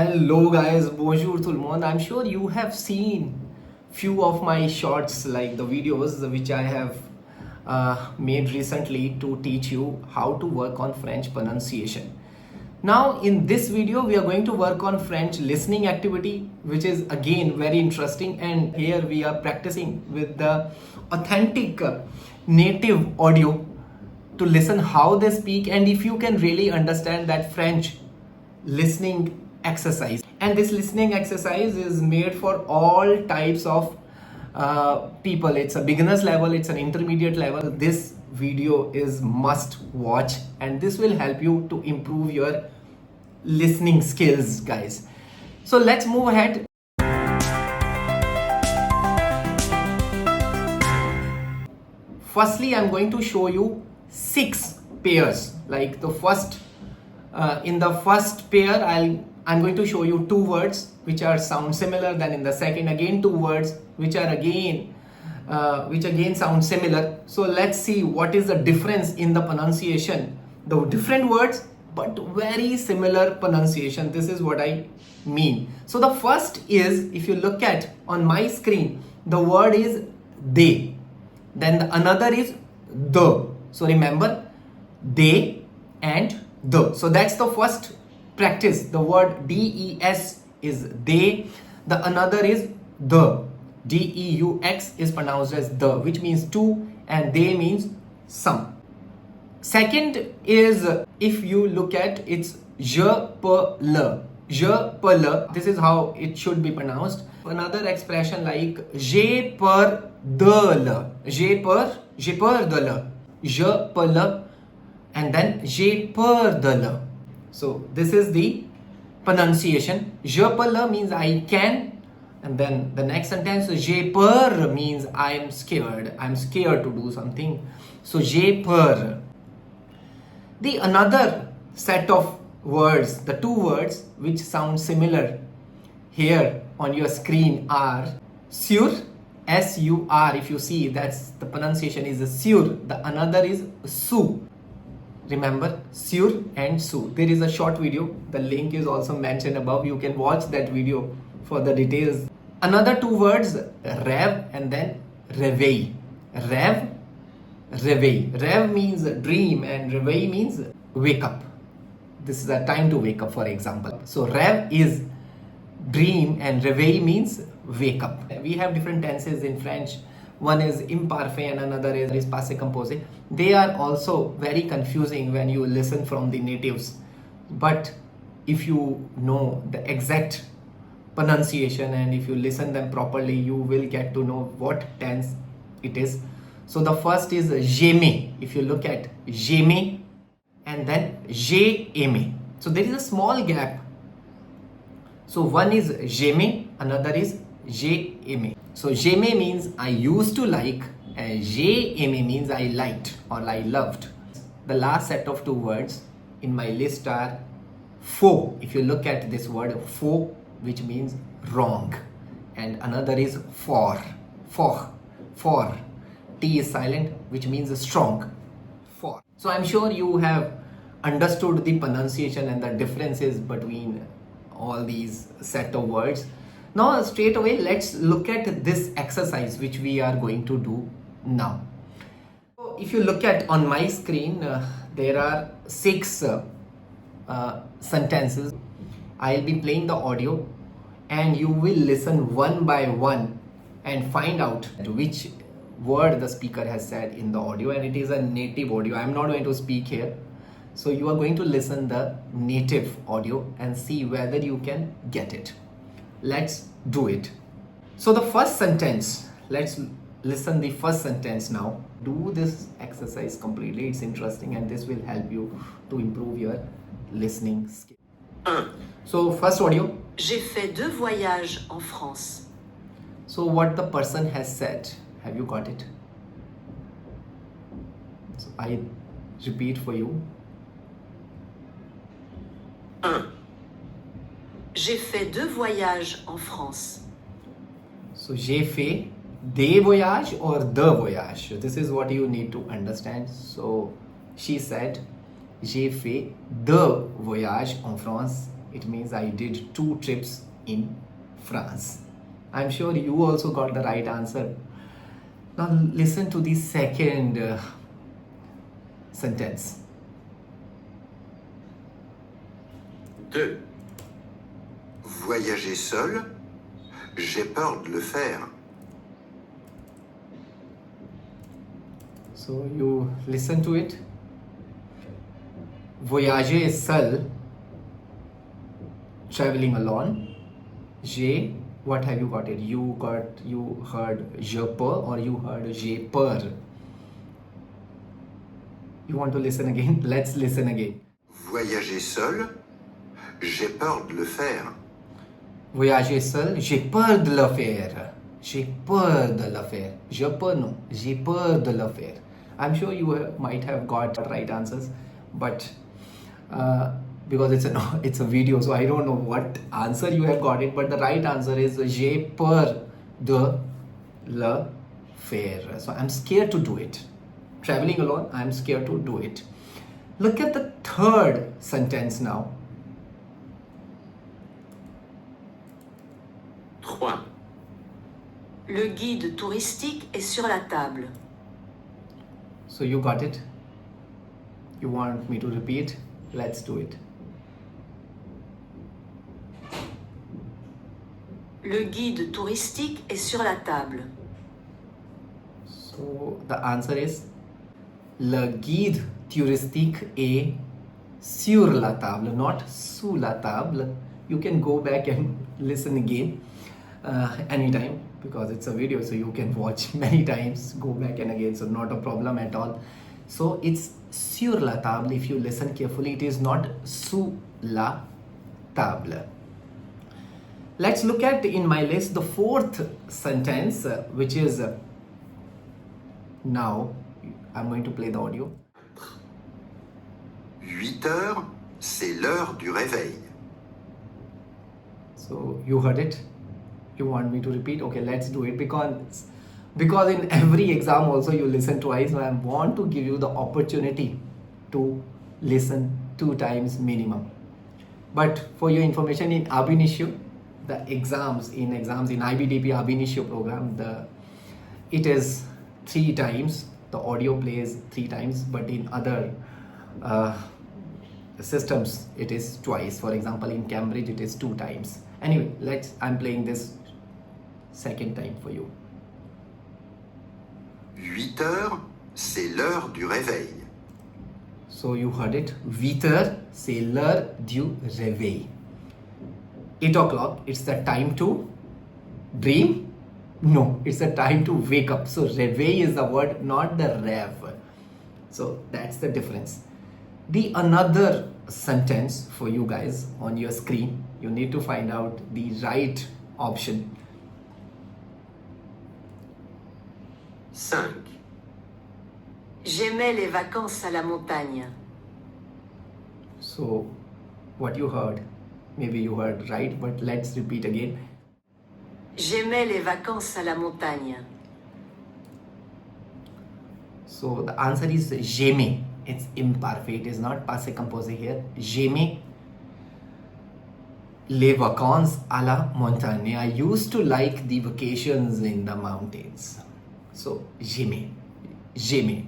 Hello guys, bonjour tout le monde. I'm sure you have seen few of my shorts like the videos which I have made recently to teach you how to work on French pronunciation. Now in this video we are going to work on French listening activity, which is again very interesting, and here we are practicing with the authentic native audio to listen how they speak and if you can really understand that French listening exercise. And this listening exercise is made for all types of people. It's a beginner's level, it's an intermediate level. This video is must watch and this will help you to improve your listening skills, guys. So let's move ahead. Firstly, I'm going to show you 6 pairs. Like the first in the first pair I'm going to show you 2 words which are sound similar. Then in the second again 2 words which again sound similar. So let's see what is the difference in the pronunciation. The different words but very similar pronunciation. This is what I mean. So the first is, if you look at on my screen, the word is they. Then the another is the. So remember, they and the. So that's the first practice. The word DES is they. The another is the. DEUX is pronounced as the, which means two, and they means some. Second is, if you look at, it's je peux le. Je peux le. This is how it should be pronounced. Another expression like j'ai peur de le. J'ai peur de le. Je peux le. And then j'ai peur de le. So this is the pronunciation. Je peux le means I can, and then the next sentence, j'ai peur means I am scared. I'm scared to do something. So j'ai peur. The another set of words, the 2 words which sound similar here on your screen are sur, S-U-R. If you see, that's the pronunciation is sur. The another is su. Remember, sur and su. There is a short video. The link is also mentioned above. You can watch that video for the details. Another 2 words, rêve and then réveil. Rêve, réveil. Rêve means dream and réveil means wake up. This is a time to wake up, for example. So rêve is dream and réveil means wake up. We have different tenses in French. One is imparfait and another is passé composé. They are also very confusing when you listen from the natives. But if you know the exact pronunciation and if you listen them properly, you will get to know what tense it is. So the first is j'aimais. If you look at j'aimais and then j'ai aimé. So there is a small gap. So one is j'aimais, another is j'ai aimé. So j'aimais means I used to like, and j'ai aimé means I liked or I loved. The last set of 2 words in my list are faux. If you look at this word faux, which means wrong, and another is for. T is silent, which means strong. For. So I'm sure you have understood the pronunciation and the differences between all these set of words. Now straight away let's look at this exercise which we are going to do now. So if you look at on my screen, there are 6 sentences. I'll be playing the audio and you will listen one by one and find out which word the speaker has said in the audio, and it is a native audio. I'm not going to speak here. So you are going to listen the native audio and see whether you can get it. Let's do it. So the first sentence, let's listen the first sentence now. Do this exercise completely. It's interesting and this will help you to improve your listening skill. So first audio. J'ai fait 2 voyages en France. So what the person has said, have you got it? So I repeat for you. 1. J'ai fait 2 voyages en France. So j'ai fait des voyages or the voyage. This is what you need to understand. So she said j'ai fait 2 voyages en France, It means I did 2 trips in France. I'm sure you also got the right answer. Now listen to the second sentence. 2. Voyager seul, j'ai peur de le faire. So you listen to it. Voyager seul, traveling alone. J'ai, what have you got it? You heard je peux or you heard j'ai peur? You want to listen again? Let's listen again. Voyager seul, j'ai peur de le faire. Voyager seul, j'ai peur de le faire. J'ai peur de le faire. Je peux non. J'ai peur de le faire. I'm sure you might have got right answers, but because it's a video, so I don't know what answer you have got it. But the right answer is j'ai peur de le faire. So I'm scared to do it. Traveling alone, I'm scared to do it. Look at the third sentence now. 3. Le guide touristique est sur la table. So you got it? You want me to repeat? Let's do it. Le guide touristique est sur la table. So the answer is le guide touristique est sur la table, not sous la table. You can go back and listen again anytime, because it's a video, so you can watch many times, go back and again, so not a problem at all. So it's sur la table. If you listen carefully, it is not sous la table. Let's look at in my list the fourth sentence, which is now I'm going to play the audio. 8 heures, c'est l'heure du réveil. So you heard it? You want me to repeat? Okay, let's do it, because in every exam also you listen twice. So I want to give you the opportunity to listen 2 times minimum. But for your information, in ab initio, the exams in IBDP ab initio program, it is 3 times. The audio plays 3 times, but in other systems it is twice. For example, in Cambridge it is 2 times. Anyway, I'm playing this second time for you. 8 heures, c'est l'heure du réveil. So you heard it. 8 heures, c'est l'heure du réveil. 8 o'clock, it's the time to dream? No, it's the time to wake up. So réveil is the word, not the rêve. So that's the difference. The another sentence for you guys on your screen, you need to find out the right option. 5. J'aimais les vacances à la montagne. So what you heard, maybe you heard right, but let's repeat again. J'aimais les vacances à la montagne. So the answer is j'aimais. It's imperfect, it's not passé composé here. J'aimais les vacances à la montagne. I used to like the vacations in the mountains. So j'aimais.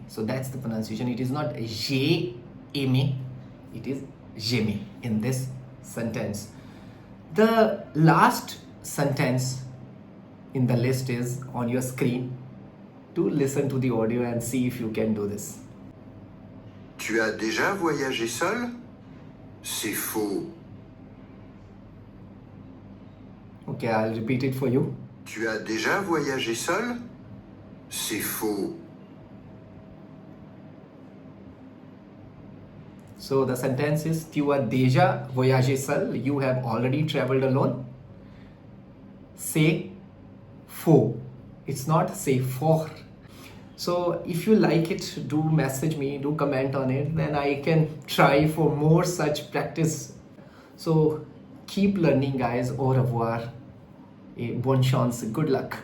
So that's the pronunciation. It is not j'ai aimé, it is j'aimais in this sentence. The last sentence in the list is on your screen. To listen to the audio and see if you can do this. Tu as déjà voyagé seul? C'est faux. Okay, I'll repeat it for you. Tu as déjà voyagé seul? C'est faux. So the sentence is tu as déjà voyagé seul. You have already traveled alone. C'est faux. It's not c'est fort. So if you like it, do message me, do comment on it, then I can try for more such practice. So keep learning guys. Au revoir. Et bonne chance. Good luck.